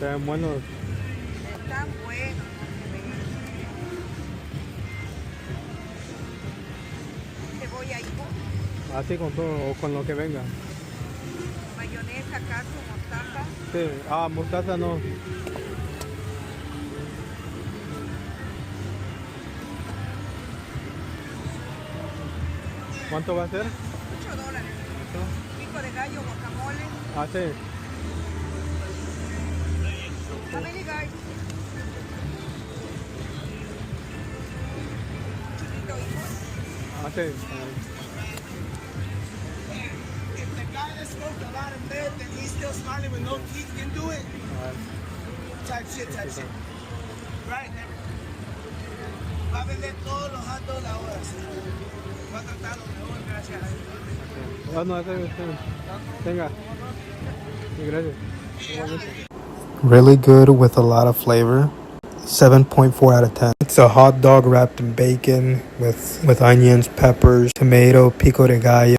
ven buenos. Están buenos. Cebolla y Así con todo, o con lo que venga. mayonesa, queso, mostaza. Sí, mostaza no. ¿Cuánto va a ser? $8. Pico de gallo, guacamole. Sí. How many guys? Chiquito, hijo. Sí. If the guy that smoked a lot of meth and he's still smiling with no teeth can do it, type shit. Right? Va a vender todos los hot dogs la hora. Va a tratar lo mejor, gracias a Dios. No, venga. Sí, gracias. Really good with a lot of flavor. 7.4 out of 10. It's a hot dog wrapped in bacon with onions, peppers, tomato, pico de gallo.